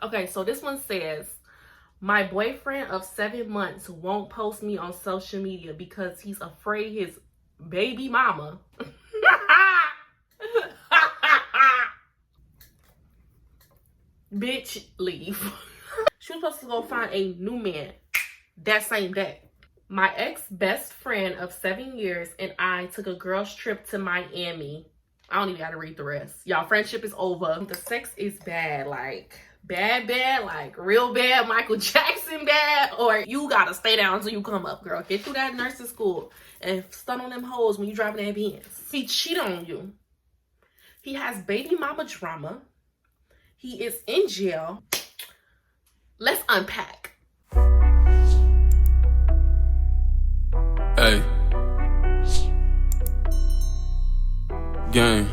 Okay, so this one says, my boyfriend of 7 months won't post me on social media because he's afraid his baby mama. Bitch, leave. She was supposed to go find a new man that same day. My ex-best friend of 7 years and I took a girls trip to Miami. I don't even gotta read the rest. Y'all, friendship is over. The sex is bad, like bad, like real bad, Michael Jackson bad, or you gotta stay down until you come up, girl. Get through that nursing school and stun on them hoes when you driving that Benz. He cheat on you. He has baby mama drama. He is in jail. Let's unpack. Hey. Gang.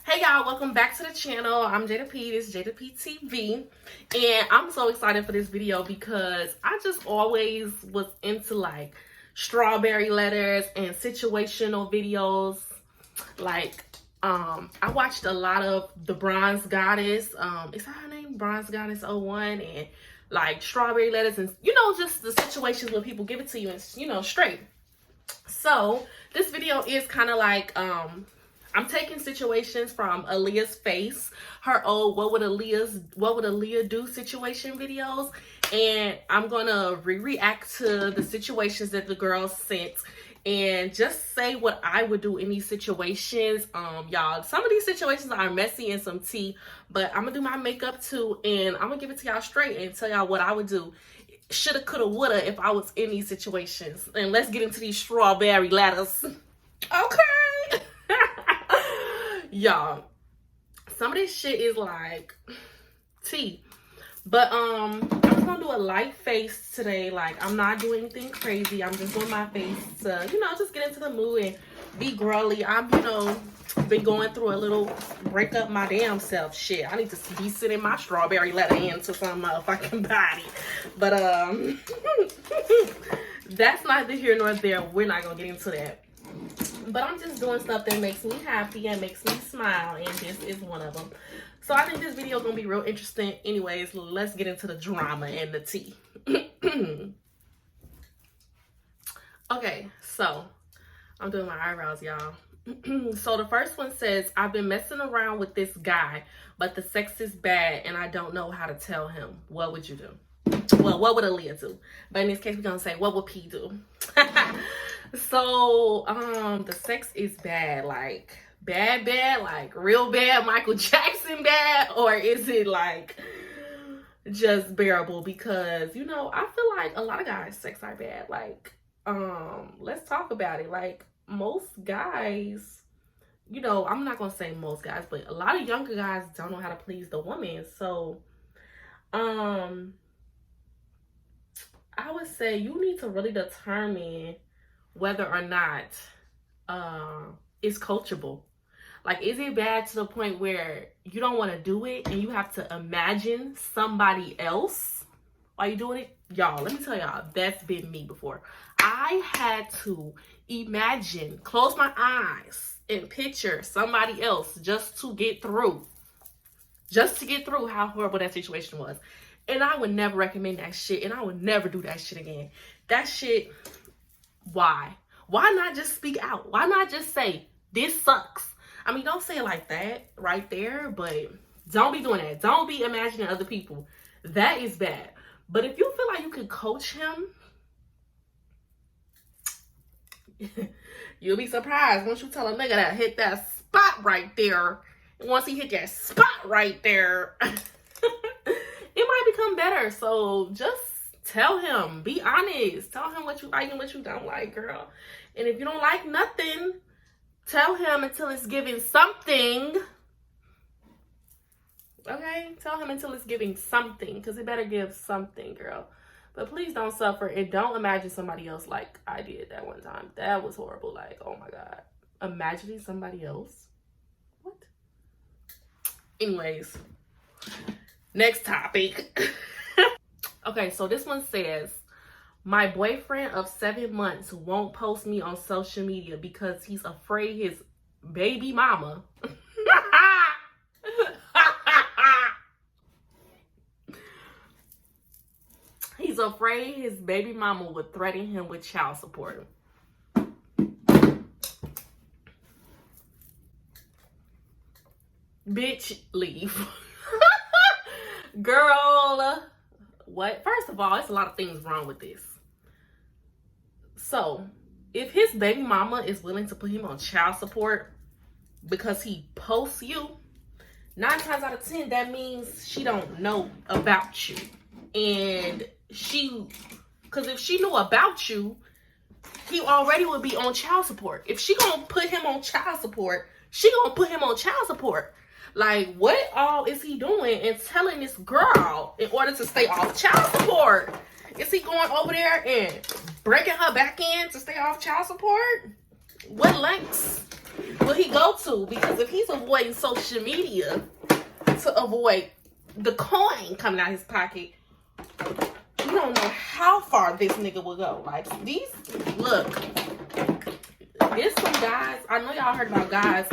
Hey y'all, welcome back to the channel. I'm Jada P. This is Jada P TV. And I'm so excited for this video because I just always was into like strawberry letters and situational videos. Like, I watched a lot of the Bronze Goddess. Is that her name? Bronze Goddess 01, and like strawberry letters, and you know, just the situations where people give it to you and, you know, straight. So this video is kind of like, I'm taking situations from Allyiahsface, her old what would Aaliyah do situation videos, and I'm gonna react to the situations that the girls sent and just say what I would do in these situations. Y'all, some of these situations are messy and some tea, but I'm gonna do my makeup too, and I'm gonna give it to y'all straight and tell y'all what I would do. Shoulda, coulda, woulda if I was in these situations. And let's get into these strawberry letters. Okay. Y'all, some of this shit is like tea. But I'm just gonna do a light face today. Like, I'm not doing anything crazy. I'm just doing my face to, you know, just get into the mood and be girly. I'm, you know, been going through a little break up my damn self shit. I need to be sending my strawberry letter into some motherfucking body. But that's neither here nor there. We're not gonna get into that. But I'm just doing stuff that makes me happy and makes me smile, and this is one of them. So I think this video is gonna be real interesting. Anyways, let's get into the drama and the tea. Okay, so I'm doing my eyebrows, y'all. So the first one says, I've been messing around with this guy, but the sex is bad and I don't know how to tell him. What would you do? Well, what would Aaliyah do? But in this case, we're gonna say, what would P do? So the sex is bad, like bad, like real bad, Michael Jackson bad, or is it like just bearable? Because, you know, I feel like a lot of guys' sex are bad. Like, let's talk about it. Like, most guys, you know, I'm not gonna say most guys, but a lot of younger guys don't know how to please the woman. So I would say you need to really determine whether or not it's coachable. Like, is it bad to the point where you don't want to do it and you have to imagine somebody else while you're doing it? Y'all, let me tell y'all, that's been me before. I had to imagine, close my eyes and picture somebody else just to get through how horrible that situation was. And I would never recommend that shit, and I would never do that shit again. That shit, why? Why not just speak out? Why not just say, this sucks? I mean, don't say it like that right there, but don't be doing that. Don't be imagining other people. That is bad. But if you feel like you can coach him, you'll be surprised once you tell a nigga that hit that spot right there. And once he hit that spot right there, it might become better. So just tell him. Be honest. Tell him what you like and what you don't like, girl. And if you don't like nothing, tell him until it's giving something. Okay? Tell him until it's giving something, because it better give something, girl. But please don't suffer, and don't imagine somebody else like I did that one time. That was horrible. Like, oh my God. Imagining somebody else? What? Anyways, next topic. Okay, so this one says, my boyfriend of 7 months won't post me on social media because he's afraid his baby mama. he's afraid his baby mama would threaten him with child support. Bitch, leave. Girl, what? First of all, it's a lot of things wrong with this. So, if his baby mama is willing to put him on child support because he posts you, 9 times out of 10, that means she don't know about you. And because if she knew about you, he already would be on child support. If she gonna put him on child support, she gonna put him on child support. Like, what all is he doing and telling this girl in order to stay off child support? Is he going over there and breaking her back in to stay off child support? What lengths will he go to? Because if he's avoiding social media to avoid the coin coming out his pocket, you don't know how far this nigga will go. Like, look, there's some guys, I know y'all heard about guys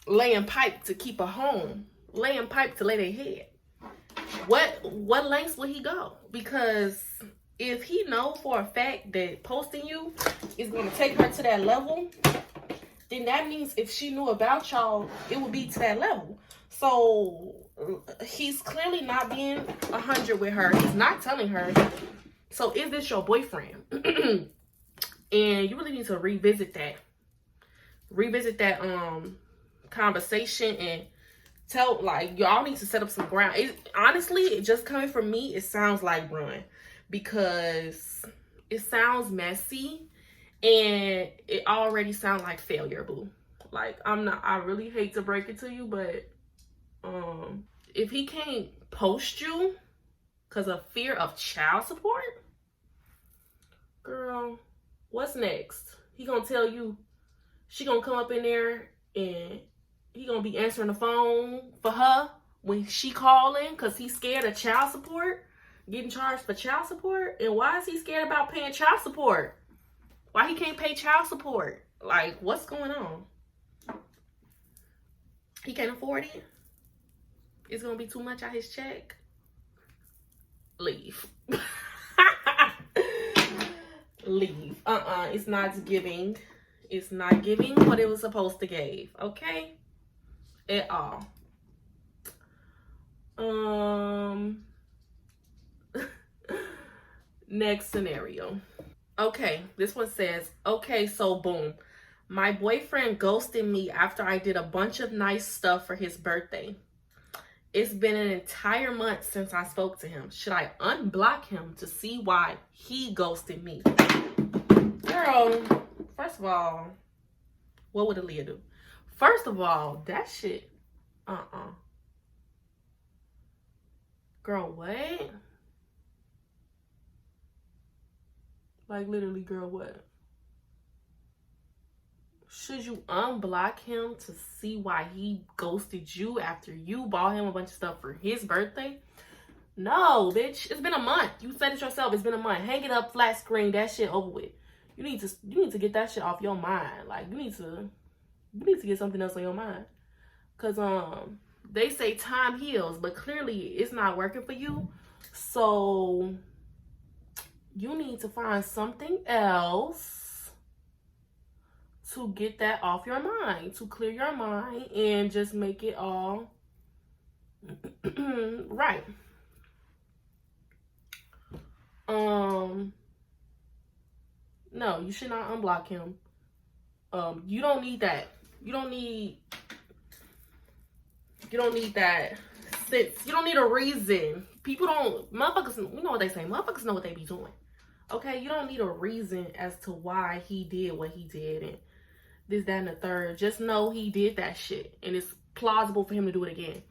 laying pipe to keep a home, laying pipe to lay their head. What lengths will he go? Because if he know for a fact that posting you is going to take her to that level, then that means if she knew about y'all, it would be to that level. So he's clearly not being 100 with her. He's not telling her. So is this your boyfriend? And you really need to revisit that conversation and tell, like, y'all need to set up some ground. Honestly, just coming from me, it sounds like run, because it sounds messy and it already sounds like failure, boo. Like, I really hate to break it to you, but if he can't post you because of fear of child support, girl, what's next? He gonna tell you, she gonna come up in there and he gonna be answering the phone for her when she calling because he's scared of child support, getting charged for child support. And why is he scared about paying child support? Why he can't pay child support? Like, what's going on? He can't afford it? It's gonna be too much out his check? Leave. Leave. It's not giving. It's not giving what it was supposed to give, okay? At all. Next scenario. Okay, this one says, okay, so boom. My boyfriend ghosted me after I did a bunch of nice stuff for his birthday. It's been an entire month since I spoke to him. Should I unblock him to see why he ghosted me? Girl, first of all, what would Aaliyah do? First of all, that shit, Girl, what? Like, literally, girl, what? Should you unblock him to see why he ghosted you after you bought him a bunch of stuff for his birthday? No, bitch. It's been a month. You said it yourself. It's been a month. Hang it up, flat screen. That shit over with. You need to get that shit off your mind. Like, you need to get something else on your mind. Cause they say time heals, but clearly it's not working for you. So you need to find something else to get that off your mind, to clear your mind and just make it all right. No, you should not unblock him. You don't need that. You don't need that. You don't need a reason. Motherfuckers, you know what they say. Motherfuckers know what they be doing. Okay, you don't need a reason as to why he did what he did and this, that, and the third. Just know he did that shit and it's plausible for him to do it again.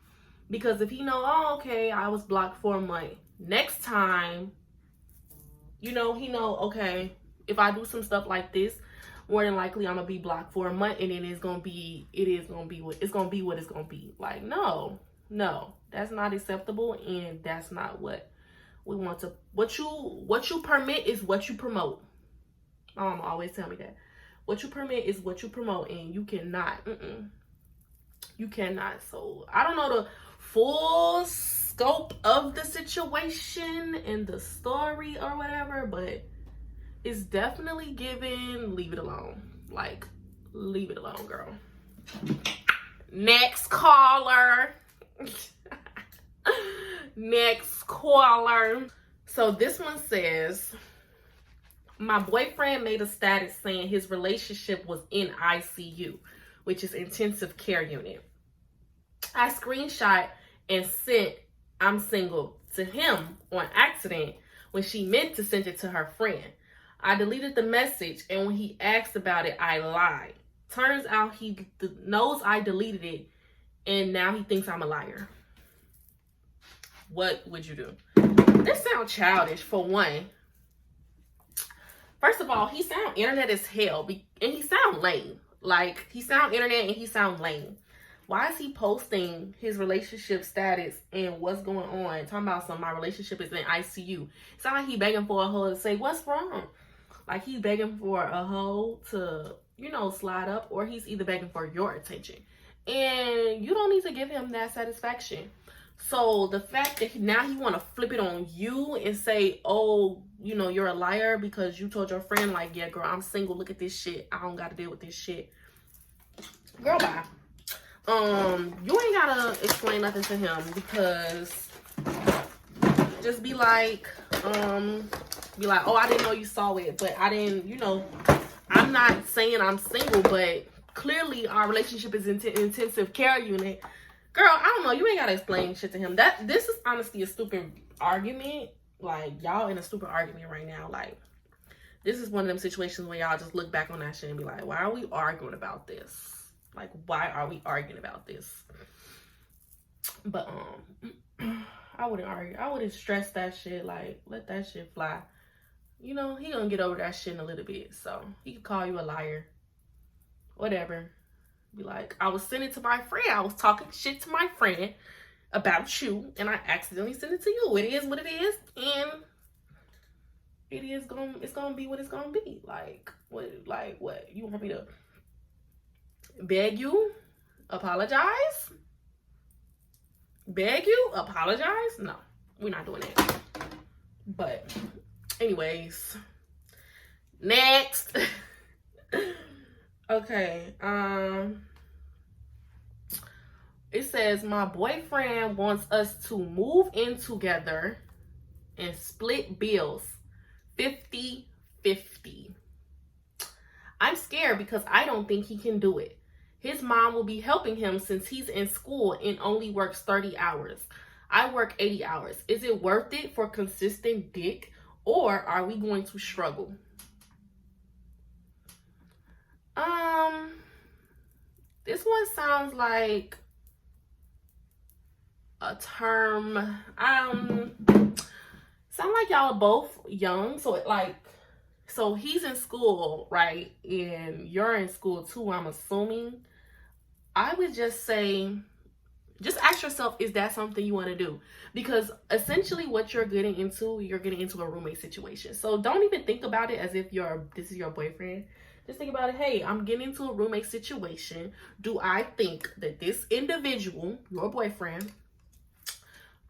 Because if he know, oh, okay, I was blocked for a month. Next time, he know, okay, if I do some stuff like this, more than likely I'm gonna be blocked for a month and then it's gonna be what it's gonna be. Like, no, that's not acceptable and that's not what we want to. What you permit is what you promote. My mama always tell me that. What you permit is what you promote, and you cannot. You cannot. So I don't know the full scope of the situation and the story or whatever, but it's definitely given leave it alone. Like, leave it alone, girl. Next caller. Next caller. So this one says, my boyfriend made a status saying his relationship was in ICU, which is intensive care unit. I screenshot and sent I'm single to him on accident when she meant to send it to her friend. I deleted the message, and when he asked about it, I lied. Turns out he knows I deleted it, and now he thinks I'm a liar. What would you do? This sounds childish, for one. First of all, he sound internet as hell, and he sound lame. Like, he sound internet and he sound lame. Why is he posting his relationship status and what's going on? Talking about my relationship is in ICU. It's not like he begging for a hoe to say, what's wrong? Like, he's begging for a hoe to, slide up, or he's either begging for your attention. And you don't need to give him that satisfaction. So the fact that now he want to flip it on you and say, oh, you're a liar because you told your friend, like, yeah, girl, I'm single. Look at this shit. I don't got to deal with this shit. Girl, bye. You ain't got to explain nothing to him, because just be like, oh, I didn't know you saw it, but I didn't, I'm not saying I'm single, but clearly our relationship is in intensive care unit. Girl, I don't know. You ain't got to explain shit to him. This is honestly a stupid argument. Like, y'all in a stupid argument right now. Like, this is one of them situations where y'all just look back on that shit and be like, why are we arguing about this? Like, why are we arguing about this? But, I wouldn't argue. I wouldn't stress that shit. Like, let that shit fly. He gonna get over that shit in a little bit. So, he could call you a liar. Whatever. Be like, I was sending it to my friend. I was talking shit to my friend about you, and I accidentally sent it to you. It is what it is, and it's gonna be what it's gonna be. Like what? You want me to beg you? Apologize? Beg you? Apologize? No, we're not doing that. But anyways, next. Okay, it says, my boyfriend wants us to move in together and split bills 50-50. I'm scared because I don't think he can do it. His mom will be helping him since he's in school and only works 30 hours. I work 80 hours. Is it worth it for consistent dick, or are we going to struggle? This one sounds like a term. Sound like y'all are both young. So he's in school, right? And you're in school too, I'm assuming. I would just say, just ask yourself, is that something you want to do? Because essentially what you're getting into a roommate situation. So don't even think about it as if this is your boyfriend. Just think about it. Hey, I'm getting into a roommate situation. Do I think that this individual, your boyfriend,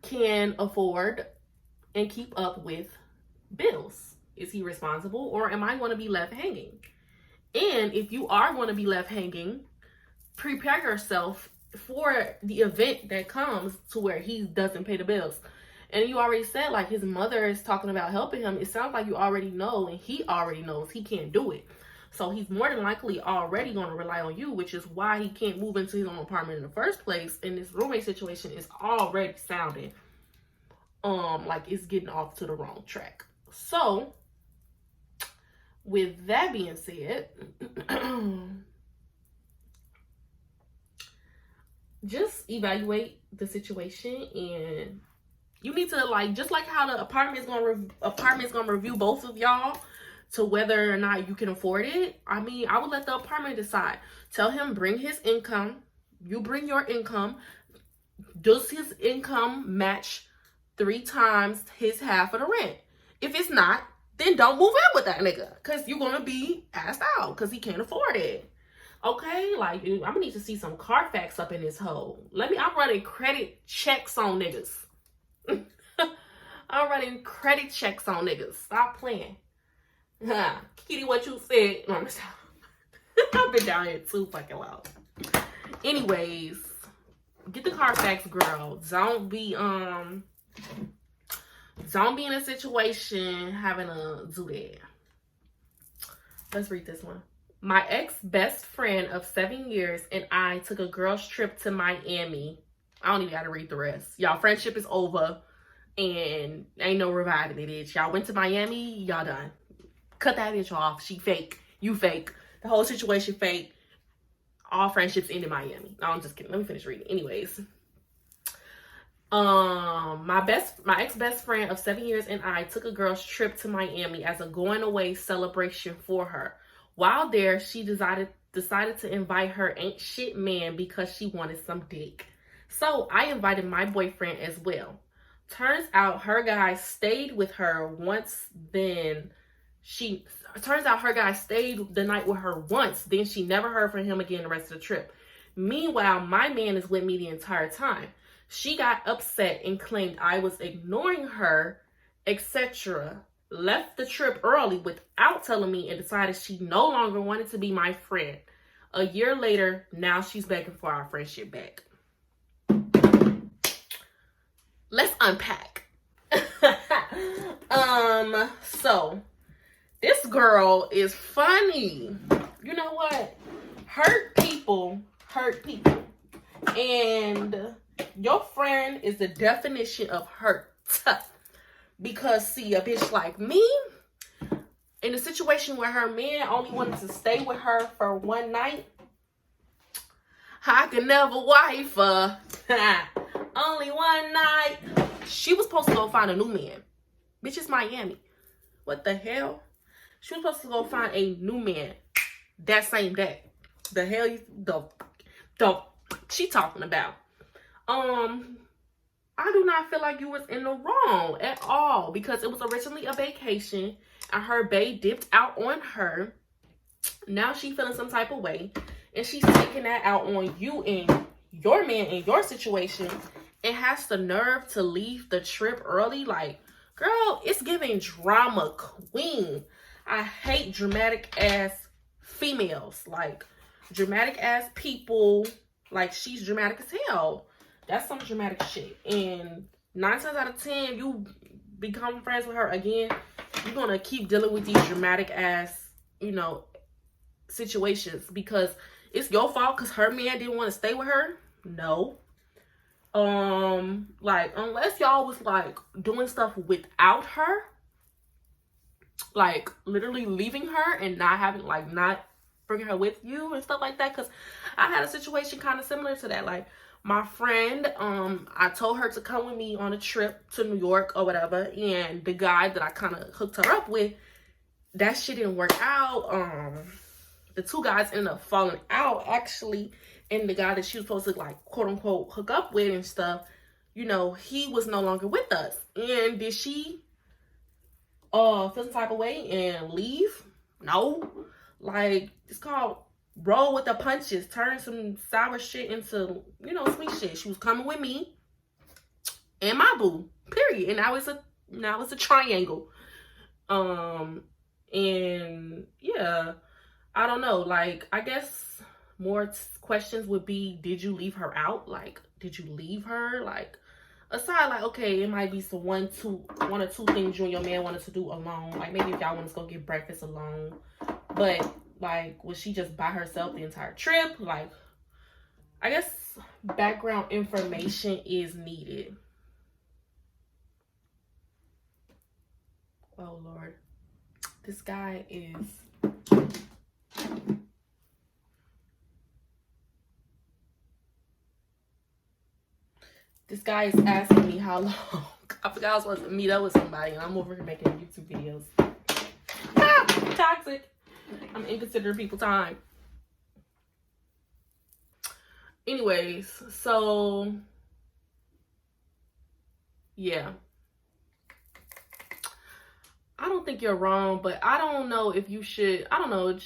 can afford and keep up with bills? Is he responsible, or am I going to be left hanging? And if you are going to be left hanging, prepare yourself for the event that comes to where he doesn't pay the bills. And you already said, like, his mother is talking about helping him. It sounds like you already know, and he already knows he can't do it. So he's more than likely already going to rely on you, which is why he can't move into his own apartment in the first place. And this roommate situation is already sounding like it's getting off to the wrong track. So with that being said, just evaluate the situation, and you need to, like, just like how the apartment's gonna review both of y'all to whether or not you can afford it. I mean, I would let the apartment decide. Tell him, bring his income. You bring your income. Does his income match 3 times his half of the rent? If it's not, then don't move in with that nigga, because you're gonna be asked out because he can't afford it. Okay, like, I'm gonna need to see some Carfax up in this hole. I'm running credit checks on niggas. I'm running credit checks on niggas. Stop playing. Kitty, what you said. No, I've been down here too fucking long. Anyways, get the Carfax, girl. Don't be in a situation having to do that. Let's read this one. My ex-best friend of 7 years and I took a girls trip to Miami. I don't even gotta read the rest. Y'all, friendship is over and ain't no reviving it, bitch. Y'all went to Miami, y'all done. Cut that bitch off. She fake. You fake. The whole situation fake. All friendships end in Miami. No, I'm just kidding. Let me finish reading. Anyways. My ex-best friend of 7 years and I took a girl's trip to Miami as a going away celebration for her. While there, she decided to invite her ain't shit man because she wanted some dick. So I invited my boyfriend as well. Turns out her guy stayed with her once, then her guy stayed the night with her once, then she never heard from him again the rest of the trip. Meanwhile, my man is with me the entire time. She got upset and claimed I was ignoring her, etc. Left the trip early without telling me and decided she no longer wanted to be my friend. A year later, now she's begging for our friendship back. Let's unpack. So this girl is funny. You know what? Hurt people. And your friend is the definition of hurt. Because see, a bitch like me, in a situation where her man only wanted to stay with her for one night, I could never wife her. Only one night. She was supposed to go find a new man. Bitch, it's Miami. What the hell? She was supposed to go find a new man that same day. The hell she talking about? I do not feel like you was in the wrong at all because it was originally a vacation and her bae dipped out on her. Now she feeling some type of way and she's taking that out on you and your man in your situation and has the nerve to leave the trip early. Like, girl, it's giving drama queen. I hate dramatic ass females. Like, dramatic ass people. Like, she's dramatic as hell. That's some dramatic shit. And 9 times out of 10, you become friends with her again, you're gonna keep dealing with these dramatic ass, situations because it's your fault because her man didn't want to stay with her. No. Like, unless y'all was like doing stuff without her, like literally leaving her and not bringing her with you and stuff like that. Because I had a situation kind of similar to that. Like, my friend, I told her to come with me on a trip to New York or whatever, and the guy that I kind of hooked her up with, that shit didn't work out. The two guys ended up falling out actually, and the guy that she was supposed to like quote unquote hook up with and stuff, he was no longer with us. And did she feel some type of way and leave? No. Like, it's called roll with the punches, turn some sour shit into, sweet shit. She was coming with me and my boo, period. And now it's a triangle. And yeah, I don't know. Like, I guess more questions would be, did you leave her out? Like, did you leave her? Like, aside, like, okay, it might be some one or two things you and your man wanted to do alone. Like, maybe if y'all want to go get breakfast alone. But like, was she just by herself the entire trip? Like, I guess background information is needed. Oh, Lord. This guy is... This guy is asking me how long. I forgot I was supposed to meet up with somebody and I'm over here making YouTube videos. Toxic. I'm inconsiderate people time. Anyways, so yeah. I don't think you're wrong, but I don't know if you should, I don't know,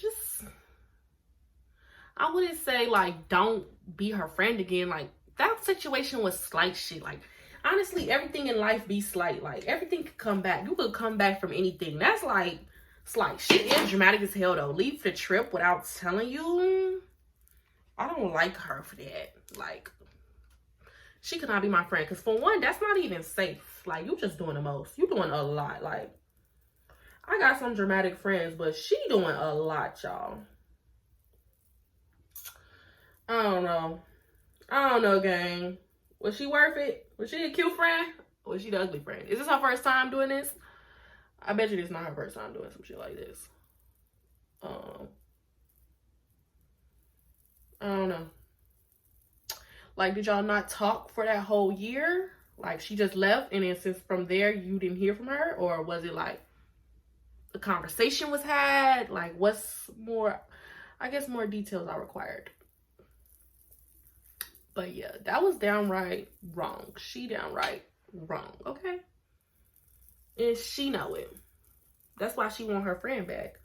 I wouldn't say like don't be her friend again. Like, that situation was slight shit. Like, honestly, everything in life be slight. Like, everything could come back. You could come back from anything. That's like, slight. She is dramatic as hell, though. Leave the trip without telling you. I don't like her for that. Like, she could not be my friend. Because for one, that's not even safe. Like, you just doing the most. You doing a lot. Like, I got some dramatic friends, but she doing a lot, y'all. I don't know. I don't know, gang. Was she worth it? Was she a cute friend? Or was she the ugly friend? Is this her first time doing this? I bet you this is not her first time doing some shit like this. I don't know. Like, did y'all not talk for that whole year? Like, she just left, and then since from there, you didn't hear from her? Or was it like the conversation was had? Like, what's more? I guess more details are required. But yeah, that was downright wrong. She downright wrong, okay? And she know it. That's why she want her friend back.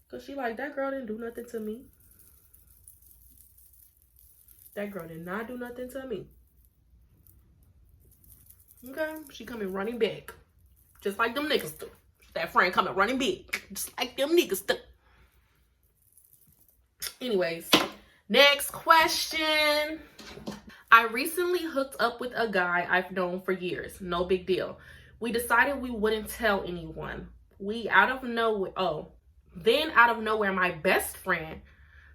Because she like, that girl didn't do nothing to me. That girl did not do nothing to me. Okay? She coming running back. Just like them niggas do. That friend coming running back. Just like them niggas do. Anyways, next question. I recently hooked up with a guy I've known for years. No big deal. We decided we wouldn't tell anyone. Then out of nowhere, my best friend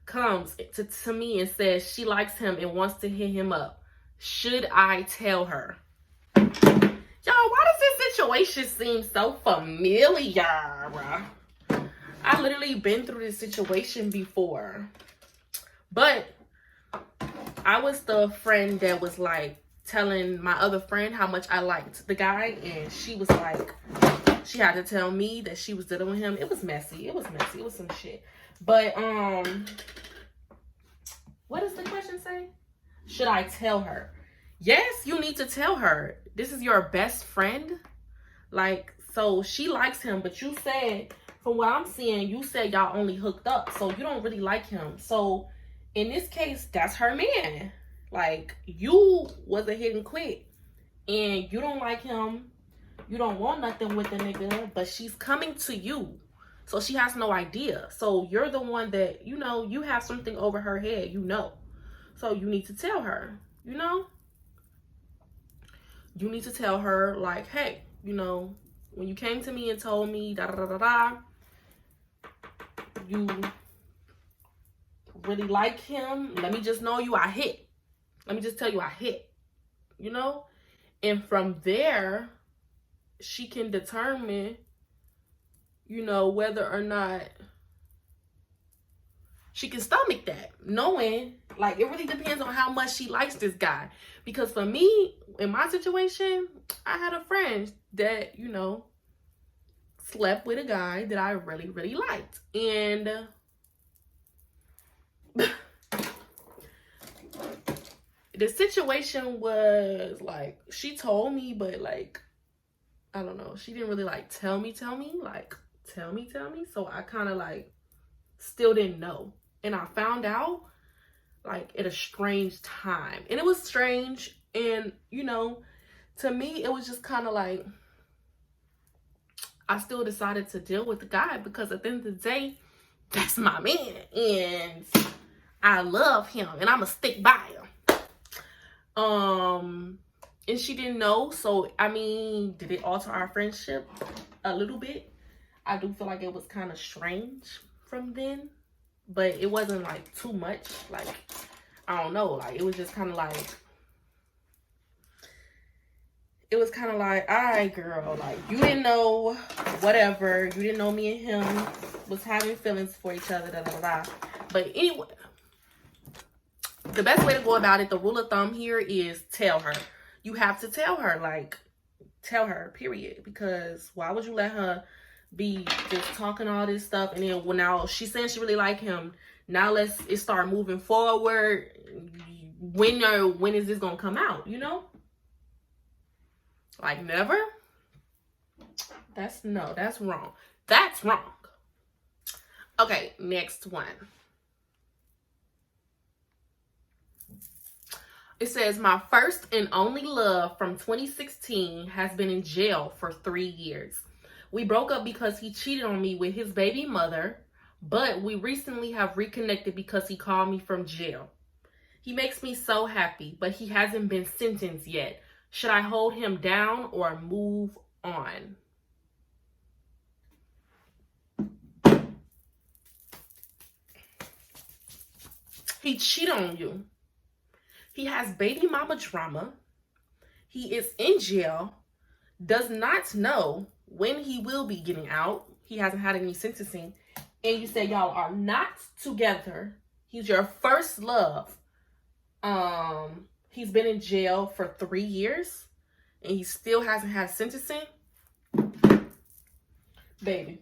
comes to me and says she likes him and wants to hit him up. Should I tell her? Y'all, why does this situation seem so familiar? I literally been through this situation before. But I was the friend that was like telling my other friend how much I liked the guy, and she was like, she had to tell me that she was dealing with him. It was messy. It was some shit. But what does the question say? Should I tell her? Yes, you need to tell her. This is your best friend. Like, so she likes him, but you said, from what I'm seeing, you said y'all only hooked up, so you don't really like him. So in this case, that's her man. Like, you was a hit and quit, and you don't like him. You don't want nothing with the nigga, but she's coming to you. So she has no idea. So you're the one that, you know, you have something over her head, you know. So you need to tell her, you know. You need to tell her, like, hey, you know, when you came to me and told me, you really like him, let me just know I hit. Let me just tell you I hit, you know? And from there, she can determine, you know, whether or not she can stomach that. Knowing, like, it really depends on how much she likes this guy. Because for me, in my situation, I had a friend that, you know, slept with a guy that I really, really liked. And the situation was, like, she told me, but, like, I don't know. She didn't really, like, tell me. Like, tell me. So I kind of, like, still didn't know. And I found out, like, at a strange time. And it was strange. And, you know, to me, it was just kind of like, I still decided to deal with the guy because at the end of the day, that's my man. And I love him. And I'm going to stick by him. And she didn't know. So, I mean, did it alter our friendship a little bit? I do feel like it was kind of strange from then. But it wasn't, like, too much. Like, I don't know. Like, it was just kind of like, it was kind of like, all right, girl. Like, you didn't know whatever. You didn't know me and him was having feelings for each other. But anyway, the best way to go about it, the rule of thumb here is tell her. You have to tell her, like, tell her, period. Because why would you let her be just talking all this stuff, and then when now she's saying she really like him, now let's start moving forward. When is this gonna come out, you know? Like, never? That's wrong. That's wrong. Okay, next one. It says, my first and only love from 2016 has been in jail for 3 years. We broke up because he cheated on me with his baby mother, but we recently have reconnected because he called me from jail. He makes me so happy, but he hasn't been sentenced yet. Should I hold him down or move on? He cheated on you. He has baby mama drama. He is in jail. Does not know when he will be getting out. He hasn't had any sentencing. And you say y'all are not together. He's your first love. He's been in jail for 3 years. And he still hasn't had sentencing. Baby.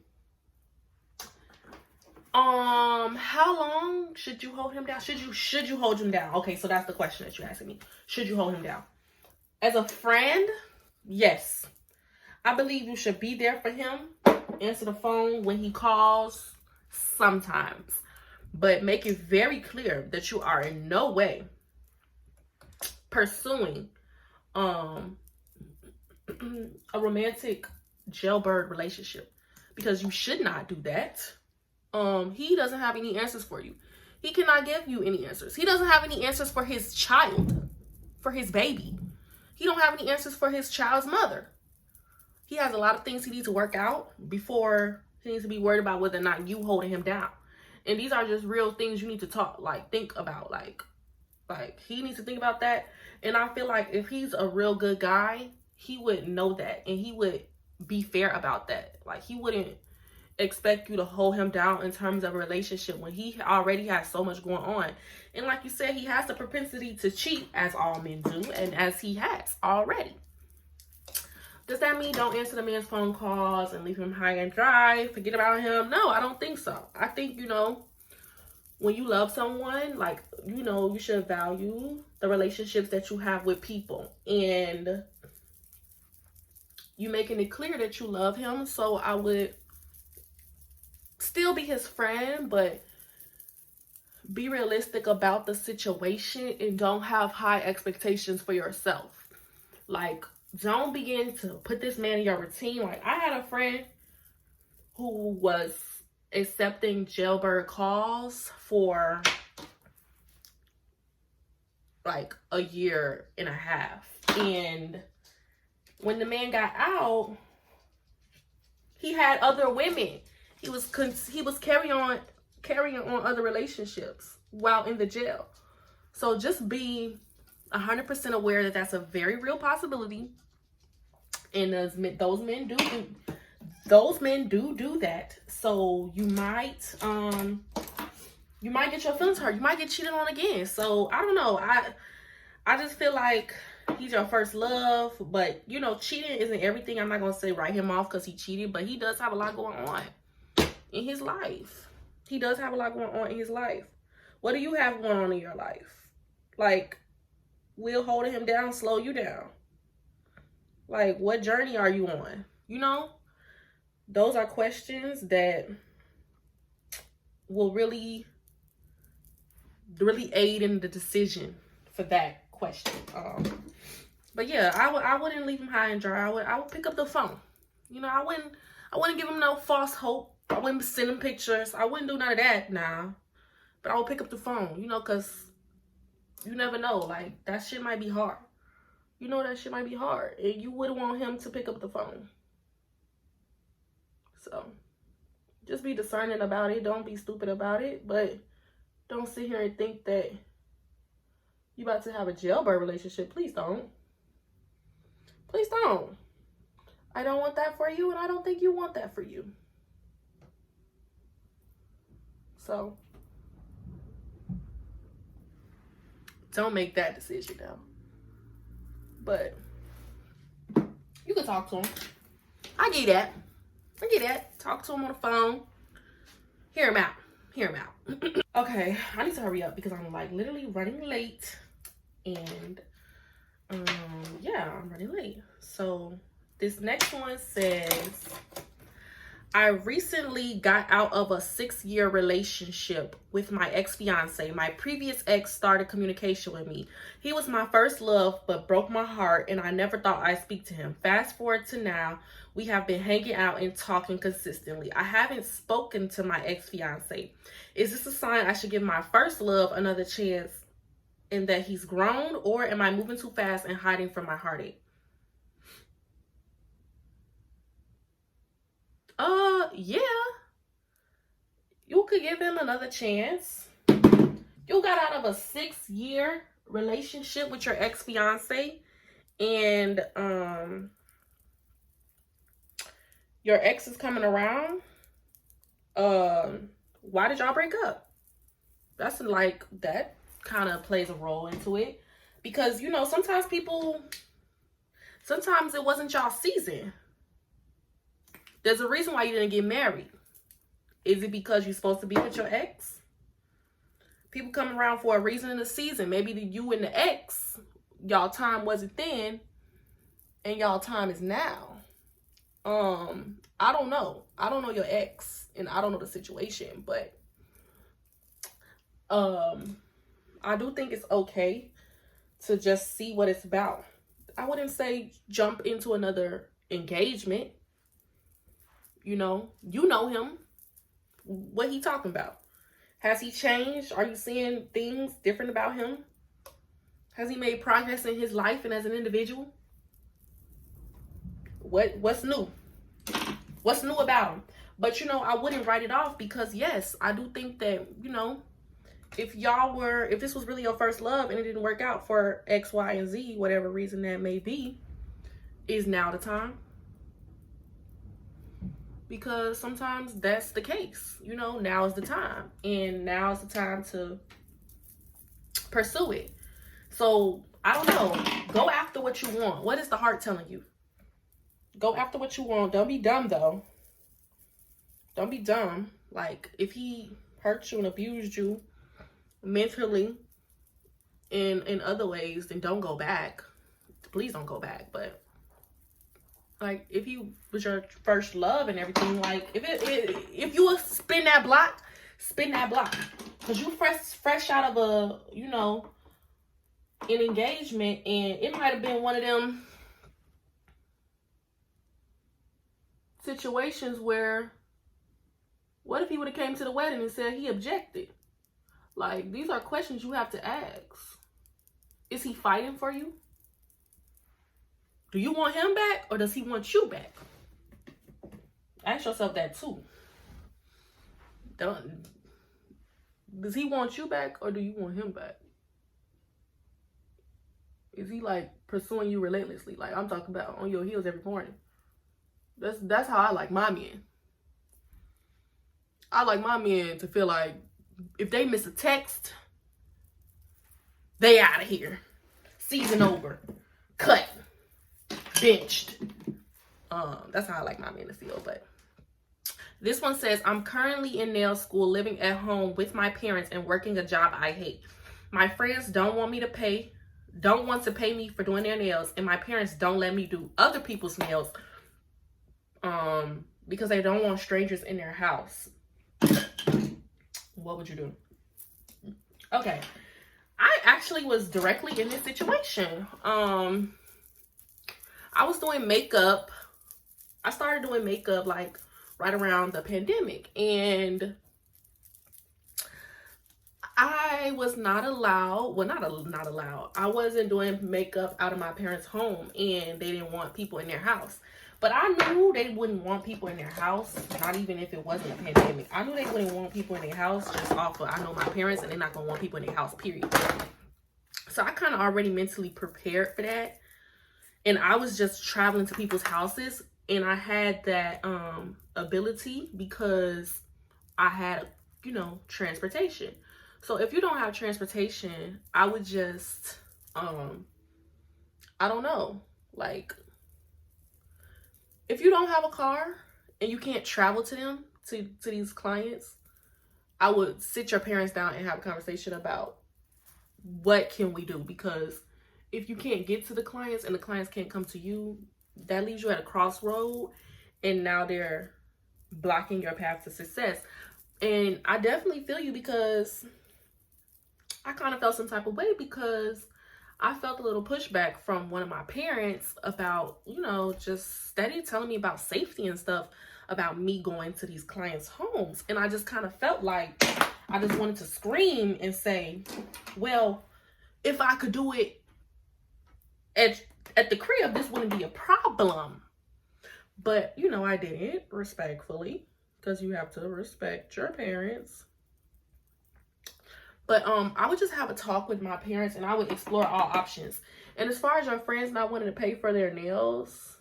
How long should you hold him down? Should you hold him down? Okay, so that's the question that you're asking me. Should you hold him down? As a friend, yes. I believe you should be there for him. Answer the phone when he calls sometimes. But make it very clear that you are in no way pursuing a romantic jailbird relationship. Because you should not do that. He doesn't have any answers for you. He cannot give you any answers. He doesn't have any answers for his child, for his baby. He don't have any answers for his child's mother. He has a lot of things he needs to work out before he needs to be worried about whether or not you holding him down. And these are just real things you need to think about. Like he needs to think about that. And I feel like if he's a real good guy, he would know that. And he would be fair about that. Like, he wouldn't expect you to hold him down in terms of a relationship when he already has so much going on. And like you said, he has the propensity to cheat, as all men do, and as he has already. Does that mean don't answer the man's phone calls and leave him high and dry? Forget about him? No, I don't think so. I think, when you love someone, you should value the relationships that you have with people. And you making it clear that you love him. So I would still be his friend, but be realistic about the situation and don't have high expectations for yourself. Like, don't begin to put this man in your routine. Like, I had a friend who was accepting jailbird calls for like a year and a half. And when the man got out, he had other women. He was carrying on other relationships while in the jail. So just be 100% aware that that's a very real possibility. And those men do that. So you might get your feelings hurt. You might get cheated on again. So I don't know. I just feel like he's your first love, but cheating isn't everything. I'm not gonna say write him off because he cheated, but he does have a lot going on in his life. He does have a lot going on in his life. What do you have going on in your life? Like, will holding him down slow you down? Like, what journey are you on? Those are questions that will really aid in the decision for that question. But yeah, I wouldn't leave him high and dry. I would pick up the phone. I wouldn't give him no false hope. I wouldn't send him pictures. I wouldn't do none of that now. But I would pick up the phone, because you never know. Like, that shit might be hard. That shit might be hard. And you wouldn't want him to pick up the phone. So, just be discerning about it. Don't be stupid about it. But don't sit here and think that you about to have a jailbird relationship. Please don't. Please don't. I don't want that for you, and I don't think you want that for you. So, don't make that decision now. But you can talk to him. I get that. Talk to him on the phone. Hear him out. Okay, I need to hurry up because I'm literally running late. And yeah, I'm running late. So this next one says, I recently got out of a 6-year relationship with my ex-fiance. My previous ex started communication with me. He was my first love, but broke my heart, and I never thought I'd speak to him. Fast forward to now, we have been hanging out and talking consistently. I haven't spoken to my ex-fiance. Is this a sign I should give my first love another chance and that he's grown, or am I moving too fast and hiding from my heartache? Yeah. You could give him another chance. You got out of a 6-year relationship with your ex-fiance, and your ex is coming around. Why did y'all break up? That's like, that kind of plays a role into it, because you know, sometimes it wasn't y'all season. There's a reason why you didn't get married. Is it because you're supposed to be with your ex? People come around for a reason in the season. Maybe you and the ex, y'all time wasn't then, and y'all time is now. I don't know. I don't know your ex, and I don't know the situation, but I do think it's okay to just see what it's about. I wouldn't say jump into another engagement. You know him. What he talking about? Has he changed? Are you seeing things different about him? Has he made progress in his life and as an individual? What's new? What's new about him? But you know, I wouldn't write it off, because yes, I do think that, you know, if this was really your first love and it didn't work out for X, Y, and Z, whatever reason that may be, is now the time. Because sometimes that's the case. You know, now is the time. And now is the time to pursue it. So, I don't know. Go after what you want. What is the heart telling you? Go after what you want. Don't be dumb, though. Don't be dumb. Like, if he hurt you and abused you mentally in other ways, then don't go back. Please don't go back. But like, if he was your first love and everything, like, if you would spin that block. Because you fresh out of a, you know, an engagement, and it might have been one of them situations where, what if he would have came to the wedding and said he objected? Like, these are questions you have to ask. Is he fighting for you? Do you want him back, or does he want you back? Ask yourself that too. Does he want you back, or do you want him back? Is he like pursuing you relentlessly? Like, I'm talking about on your heels every morning. That's how I like my men. I like my men to feel like if they miss a text, they out of here. Season over. Cut. Benched. That's how I like my men to feel. But this one says, I'm currently in nail school, living at home with my parents and working a job I hate. My friends don't want to pay me for doing their nails, and my parents don't let me do other people's nails because they don't want strangers in their house. What would you do? Okay. I actually was directly in this situation. I was doing makeup. I started doing makeup like right around the pandemic, and I was not allowed. Well, not allowed. I wasn't doing makeup out of my parents' home, and they didn't want people in their house. But I knew they wouldn't want people in their house, not even if it wasn't a pandemic. I knew they wouldn't want people in their house just off of, I know my parents, and they're not going to want people in their house, period. So I kind of already mentally prepared for that. And I was just traveling to people's houses, and I had that ability because I had, you know, transportation. So if you don't have transportation, I would just, I don't know, like, if you don't have a car and you can't travel to them, to these clients, I would sit your parents down and have a conversation about what can we do, because if you can't get to the clients and the clients can't come to you, that leaves you at a crossroad, and now they're blocking your path to success. And I definitely feel you, because I kind of felt some type of way, because I felt a little pushback from one of my parents about, you know, just steady telling me about safety and stuff about me going to these clients' homes. And I just kind of felt like I just wanted to scream and say, well, if I could do it at the crib, this wouldn't be a problem. But, you know, I didn't, respectfully, because you have to respect your parents. But I would just have a talk with my parents, and I would explore all options. And as far as your friends not wanting to pay for their nails,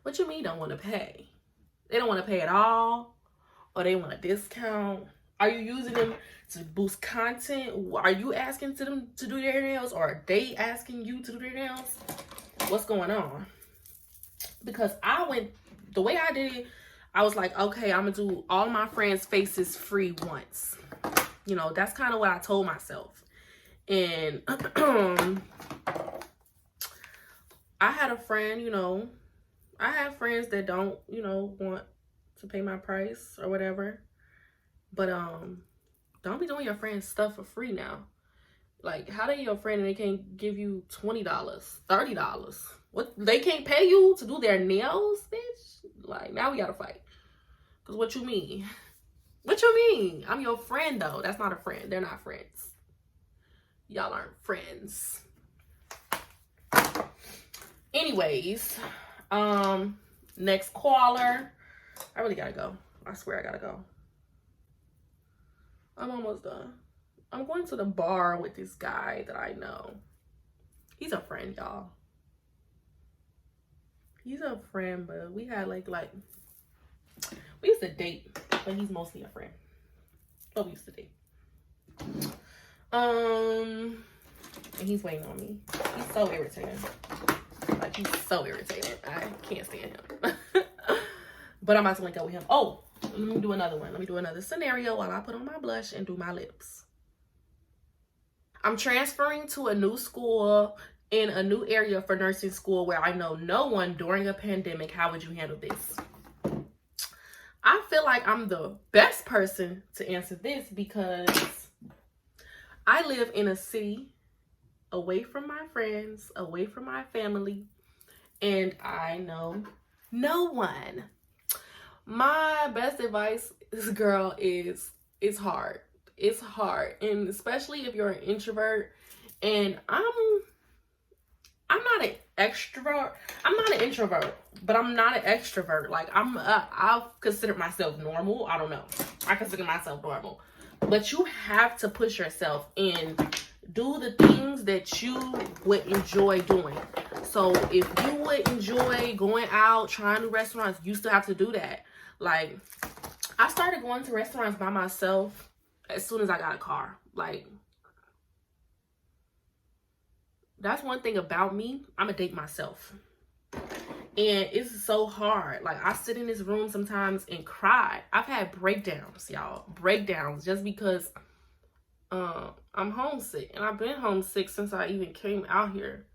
what you mean don't want to pay? They don't want to pay at all, or they want a discount? Are you using them to boost content? Are you asking them to do their nails, or are they asking you to do their nails? What's going on? Because the way I did it, I was like, okay, I'm gonna do all my friends' faces free once. You know, that's kind of what I told myself. And I had a friend, you know, I have friends that don't, you know, want to pay my price or whatever. But don't be doing your friends stuff for free now. Like, how they your friend and they can't give you $20, $30? What, they can't pay you to do their nails, bitch? Like, now we gotta fight. Cause what you mean? What you mean? I'm your friend, though. That's not a friend. They're not friends. Y'all aren't friends. Anyways, next caller. I really gotta go. I swear I gotta go. I'm almost done. I'm going to the bar with this guy that I know. He's a friend, y'all. He's a friend, but we had like we used to date, but he's mostly a friend. But we used to date. And he's waiting on me. He's so irritating. Like, he's so irritating. I can't stand him. But I'm about to link up with him. Oh, let me do another one. Let me do another scenario while I put on my blush and do my lips. I'm transferring to a new school in a new area for nursing school where I know no one during a pandemic. How would you handle this? I feel like I'm the best person to answer this, because I live in a city away from my friends, away from my family, and I know no one. My best advice, girl, is it's hard. It's hard. And especially if you're an introvert. And I'm not an extrovert. I'm not an introvert, but I'm not an extrovert. Like, I'll consider myself normal. I don't know. I consider myself normal. But you have to push yourself and do the things that you would enjoy doing. So if you would enjoy going out, trying new restaurants, you still have to do that. Like, I started going to restaurants by myself as soon as I got a car. Like, that's one thing about me. I'm gonna date myself. And it's so hard. Like, I sit in this room sometimes and cry. I've had breakdowns, y'all. Breakdowns just because I'm homesick. And I've been homesick since I even came out here.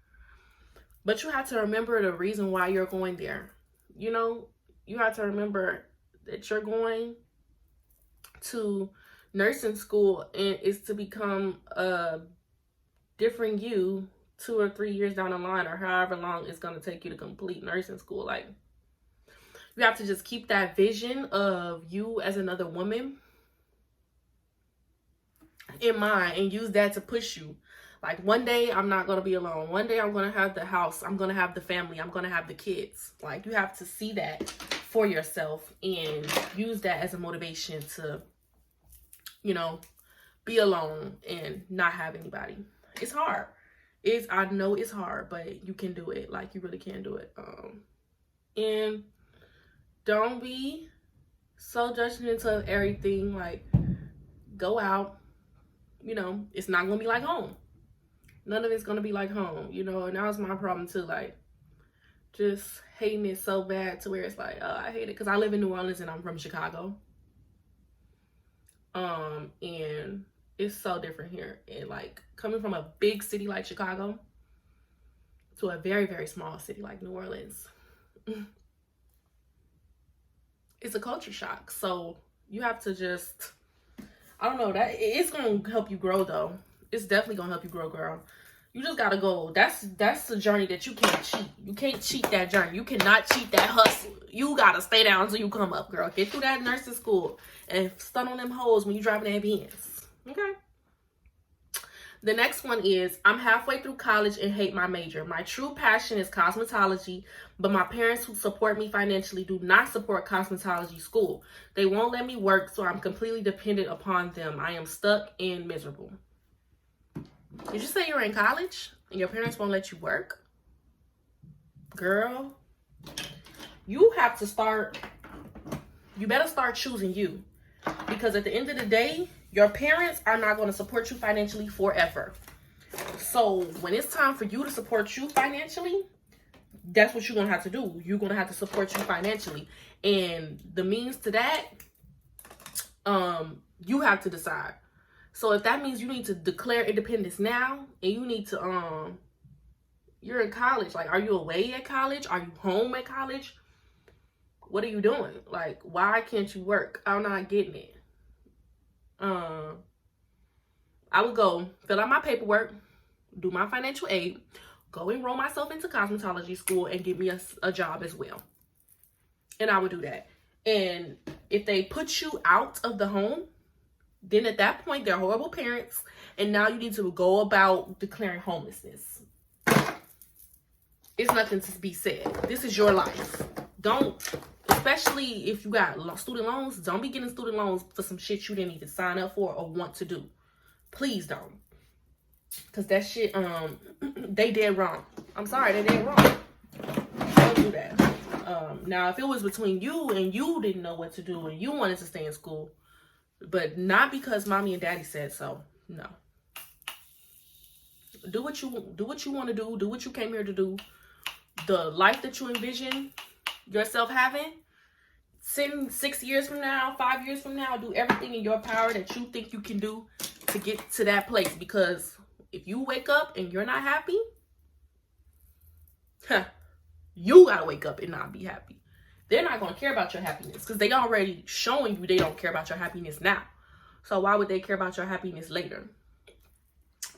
But you have to remember the reason why you're going there. You know, you have to remember that you're going to nursing school and it's to become a different you 2 or 3 years down the line, or however long it's going to take you to complete nursing school. Like, you have to just keep that vision of you as another woman in mind and use that to push you. Like, one day I'm not going to be alone. One day I'm going to have the house. I'm going to have the family. I'm going to have the kids. Like, you have to see that for yourself and use that as a motivation to, you know, be alone and not have anybody. It's hard. I know it's hard, but you can do it. Like, you really can do it. And don't be so judgmental of everything. Like, go out. You know, it's not going to be like home. None of it's going to be like home, you know. And that was my problem too. Like, just hating it so bad to where it's like, I hate it. Because I live in New Orleans and I'm from Chicago. And it's so different here. And like, coming from a big city like Chicago to a very, very small city like New Orleans, it's a culture shock. So you have to just, I don't know, that it's gonna help you grow though. It's definitely gonna help you grow, girl. You just gotta go. That's a journey that you can't cheat. You can't cheat that journey. You cannot cheat that hustle. You gotta stay down until you come up, girl. Get through that nursing school and stun on them hoes when you driving that Benz. Okay. The next one is, I'm halfway through college and hate my major. My true passion is cosmetology, but my parents who support me financially do not support cosmetology school. They won't let me work, so I'm completely dependent upon them. I am stuck and miserable. Did you say you're in college and your parents won't let you work? Girl, you better start choosing you. Because at the end of the day, your parents are not going to support you financially forever. So when it's time for you to support you financially, that's what you're going to have to do. You're going to have to support you financially. And the means to that, you have to decide. So if that means you need to declare independence now, and you need to, you're in college. Like, are you away at college? Are you home at college? What are you doing? Like, why can't you work? I'm not getting it. I would go fill out my paperwork, do my financial aid, go enroll myself into cosmetology school, and get me a job as well. And I would do that. And if they put you out of the home, then at that point, they're horrible parents. And now you need to go about declaring homelessness. It's nothing to be said. This is your life. Don't, especially if you got student loans, don't be getting student loans for some shit you didn't even sign up for or want to do. Please don't. Because that shit, they did wrong. I'm sorry, they did wrong. Don't do that. Now, if it was between you and you didn't know what to do and you wanted to stay in school, but not because mommy and daddy said so, no. Do what you want to do. Do what you came here to do. The life that you envision yourself having, 6 years from now, 5 years from now, do everything in your power that you think you can do to get to that place. Because if you wake up and you're not happy, you gotta wake up and not be happy. They're not gonna care about your happiness because they already showing you they don't care about your happiness now. So why would they care about your happiness later?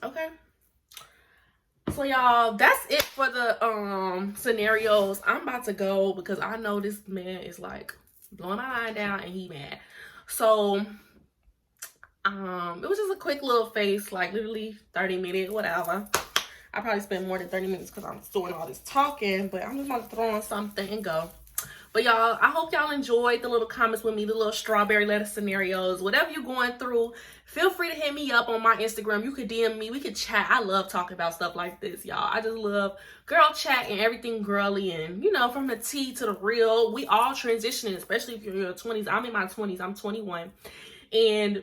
Okay. So y'all, that's it for the scenarios. I'm about to go because I know this man is like blowing my mind down and he mad. So it was just a quick little face, like literally 30 minutes, whatever. I probably spent more than 30 minutes because I'm doing all this talking, but I'm just about to throw on something and go. But y'all, I hope y'all enjoyed the little comments with me, the little strawberry letter scenarios. Whatever you're going through, feel free to hit me up on my Instagram. You could DM me. We could chat. I love talking about stuff like this, y'all. I just love girl chat and everything girly. And, you know, from the tea to the real, we all transitioning, especially if you're in your 20s. I'm in my 20s. I'm 21. And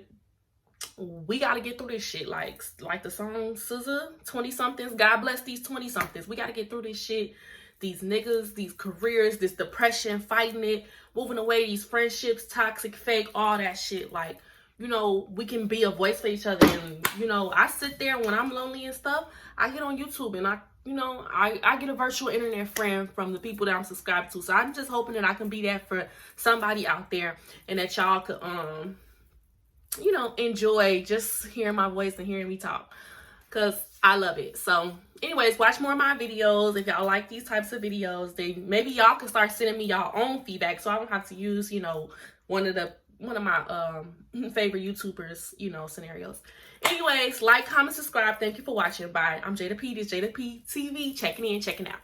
we got to get through this shit. Like the song SZA, 20-somethings. God bless these 20-somethings. We got to get through this shit. These niggas, these careers, this depression, fighting it, moving away, these friendships, toxic, fake, all that shit. Like, you know, we can be a voice for each other. And, you know, I sit there when I'm lonely and stuff, I get on YouTube and I get a virtual internet friend from the people that I'm subscribed to. So I'm just hoping that I can be that for somebody out there and that y'all could, you know, enjoy just hearing my voice and hearing me talk. Because I love it. So anyways, watch more of my videos. If y'all like these types of videos, then maybe y'all can start sending me y'all own feedback so I don't have to use, you know, one of my favorite YouTubers, you know, scenarios. Anyways, like, comment, subscribe. Thank you for watching. Bye. I'm Jada P. This is Jada P TV. Checking in, checking out.